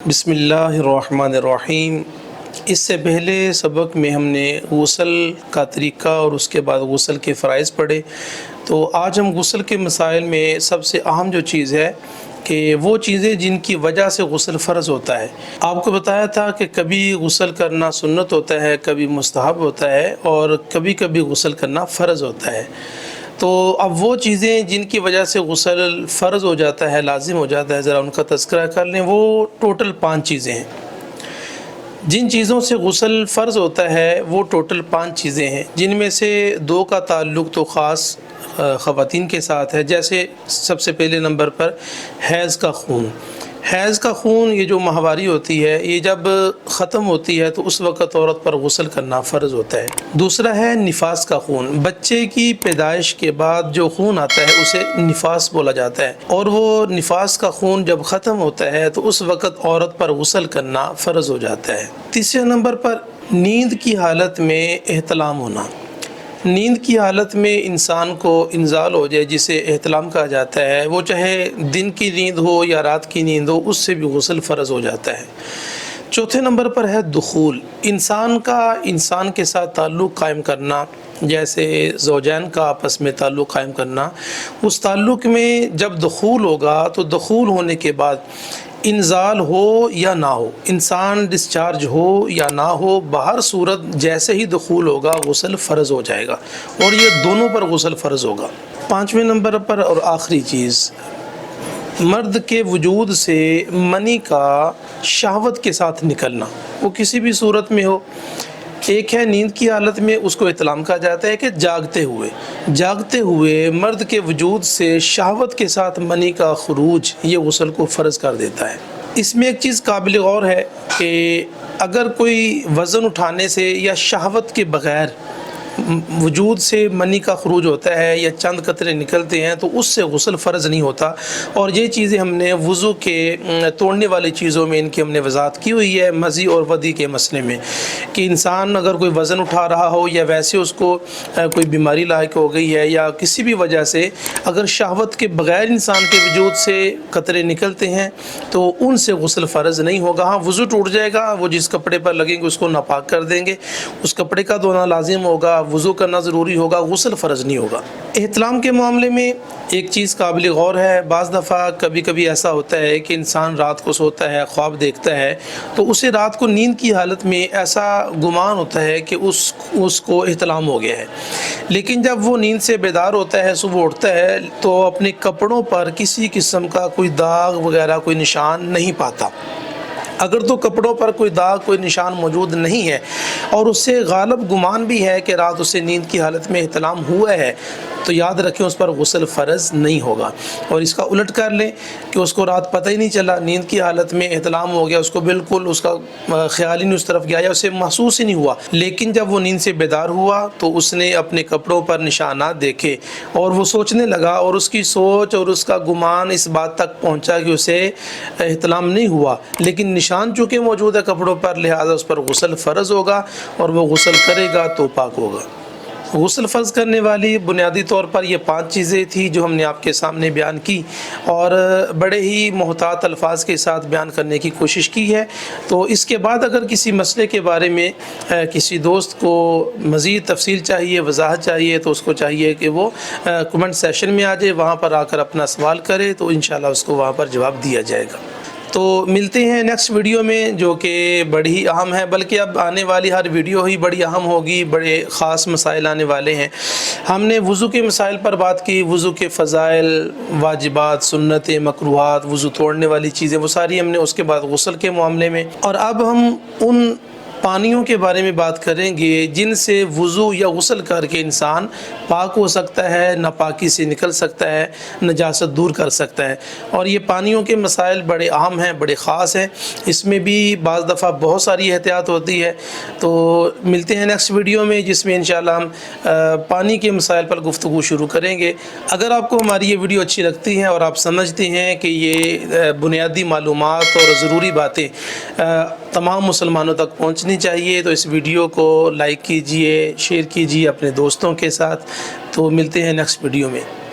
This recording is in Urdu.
بسم اللہ الرحمن الرحیم۔ اس سے پہلے سبق میں ہم نے غسل کا طریقہ اور اس کے بعد غسل کے فرائض پڑھے، تو آج ہم غسل کے مسائل میں سب سے اہم جو چیز ہے کہ وہ چیزیں جن کی وجہ سے غسل فرض ہوتا ہے۔ آپ کو بتایا تھا کہ کبھی غسل کرنا سنت ہوتا ہے، کبھی مستحب ہوتا ہے اور کبھی کبھی غسل کرنا فرض ہوتا ہے۔ تو اب وہ چیزیں جن کی وجہ سے غسل فرض ہو جاتا ہے، لازم ہو جاتا ہے، ذرا ان کا تذکرہ کر لیں۔ وہ ٹوٹل 5 چیزیں ہیں۔ جن چیزوں سے غسل فرض ہوتا ہے وہ ٹوٹل 5 چیزیں ہیں، جن میں سے 2 کا تعلق تو خاص خواتین کے ساتھ ہے۔ جیسے سب سے پہلے نمبر پر حیض کا خون۔ حیض کا خون، یہ جو ماہواری ہوتی ہے، یہ جب ختم ہوتی ہے تو اس وقت عورت پر غسل کرنا فرض ہوتا ہے۔ دوسرا ہے نفاس کا خون۔ بچے کی پیدائش کے بعد جو خون آتا ہے اسے نفاس بولا جاتا ہے، اور وہ نفاس کا خون جب ختم ہوتا ہے تو اس وقت عورت پر غسل کرنا فرض ہو جاتا ہے۔ تیسرے نمبر پر نیند کی حالت میں احتلام ہونا۔ نیند کی حالت میں انسان کو انزال ہو جائے، جسے احتلام کہا جاتا ہے، وہ چاہے دن کی نیند ہو یا رات کی نیند ہو، اس سے بھی غسل فرض ہو جاتا ہے۔ چوتھے نمبر پر ہے دخول۔ انسان کا انسان کے ساتھ تعلق قائم کرنا، جیسے زوجین کا آپس میں تعلق قائم کرنا۔ اس تعلق میں جب دخول ہوگا تو دخول ہونے کے بعد انزال ہو یا نہ ہو، انسان ڈسچارج ہو یا نہ ہو، باہر صورت جیسے ہی دخول ہوگا غسل فرض ہو جائے گا، اور یہ دونوں پر غسل فرض ہوگا۔ 5ویں نمبر پر اور آخری چیز، مرد کے وجود سے منی کا شہوت کے ساتھ نکلنا، وہ کسی بھی صورت میں ہو۔ ایک ہے نیند کی حالت میں، اس کو احتلام کہا جاتا ہے کہ جاگتے ہوئے مرد کے وجود سے شہوت کے ساتھ منی کا خروج یہ غسل کو فرض کر دیتا ہے۔ اس میں ایک چیز قابل غور ہے کہ اگر کوئی وزن اٹھانے سے یا شہوت کے بغیر وجود سے منی کا خروج ہوتا ہے یا چند قطرے نکلتے ہیں تو اس سے غسل فرض نہیں ہوتا، اور یہ چیزیں ہم نے وضو کے توڑنے والی چیزوں میں ان کی ہم نے وضاحت کی ہوئی ہے، مزی اور ودی کے مسئلے میں، کہ انسان اگر کوئی وزن اٹھا رہا ہو یا ویسے اس کو کوئی بیماری لاحق ہو گئی ہے یا کسی بھی وجہ سے اگر شہوت کے بغیر انسان کے وجود سے قطرے نکلتے ہیں تو ان سے غسل فرض نہیں ہوگا۔ ہاں، وضو ٹوٹ جائے گا، وہ جس کپڑے پر لگیں گے اس کو ناپاک کر دیں گے، اس کپڑے کا دھونا لازم ہوگا، وضو کرنا ضروری ہوگا، غسل فرض نہیں ہوگا۔ احتلام کے معاملے میں ایک چیز قابل غور ہے، بعض دفعہ کبھی ایسا ہوتا ہے کہ انسان رات کو سوتا ہے، خواب دیکھتا ہے، تو اسے رات کو نیند کی حالت میں ایسا گمان ہوتا ہے کہ اس کو احتلام ہو گیا ہے، لیکن جب وہ نیند سے بیدار ہوتا ہے، صبح اٹھتا ہے تو اپنے کپڑوں پر کسی قسم کا کوئی داغ وغیرہ کوئی نشان نہیں پاتا۔ اگر تو کپڑوں پر کوئی داغ کوئی نشان موجود نہیں ہے اور اس سے غالب گمان بھی ہے کہ رات اسے نیند کی حالت میں احتلام ہوا ہے، تو یاد رکھیں اس پر غسل فرض نہیں ہوگا۔ اور اس کا الٹ کر لیں کہ اس کو رات پتہ ہی نہیں چلا، نیند کی حالت میں احتلام ہو گیا، اس کو بالکل اس کا خیال ہی نہیں اس طرف گیا یا اسے محسوس ہی نہیں ہوا، لیکن جب وہ نیند سے بیدار ہوا تو اس نے اپنے کپڑوں پر نشانات دیکھے اور وہ سوچنے لگا، اور اس کی سوچ اور اس کا گمان اس بات تک پہنچا کہ اسے احتلام نہیں ہوا، لیکن نشان چونکہ موجود ہے کپڑوں پر، لہذا اس پر غسل فرض ہوگا، اور وہ غسل کرے گا تو پاک ہوگا۔ غسل فرض کرنے والی بنیادی طور پر یہ 5 چیزیں تھیں جو ہم نے آپ کے سامنے بیان کی، اور بڑے ہی محتاط الفاظ کے ساتھ بیان کرنے کی کوشش کی ہے۔ تو اس کے بعد اگر کسی مسئلے کے بارے میں کسی دوست کو مزید تفصیل چاہیے، وضاحت چاہیے، تو اس کو چاہیے کہ وہ کمنٹ سیشن میں آ جائے، وہاں پر آ کر اپنا سوال کرے، تو انشاءاللہ اس کو وہاں پر جواب دیا جائے گا۔ تو ملتے ہیں نیکسٹ ویڈیو میں، جو کہ بڑی ہی اہم ہے، بلکہ اب آنے والی ہر ویڈیو ہی بڑی اہم ہوگی، بڑے خاص مسائل آنے والے ہیں۔ ہم نے وضو کے مسائل پر بات کی، وضو کے فضائل، واجبات، سنتیں، مکروہات، وضو توڑنے والی چیزیں، وہ ساری ہم نے، اس کے بعد غسل کے معاملے میں، اور اب ہم ان پانیوں کے بارے میں بات کریں گے جن سے وضو یا غسل کر کے انسان پاک ہو سکتا ہے، ناپاکی سے نکل سکتا ہے، نجاست دور کر سکتا ہے۔ اور یہ پانیوں کے مسائل بڑے اہم ہیں، بڑے خاص ہیں، اس میں بھی بعض دفعہ بہت ساری احتیاط ہوتی ہے۔ تو ملتے ہیں نیکسٹ ویڈیو میں، جس میں انشاءاللہ ہم پانی کے مسائل پر گفتگو شروع کریں گے۔ اگر آپ کو ہماری یہ ویڈیو اچھی لگتی ہے اور آپ سمجھتے ہیں کہ یہ بنیادی معلومات اور ضروری باتیں تمام مسلمانوں تک پہنچنی چاہیے، تو اس ویڈیو کو لائک کیجئے، شیئر کیجئے اپنے دوستوں کے ساتھ۔ تو ملتے ہیں نیکسٹ ویڈیو میں۔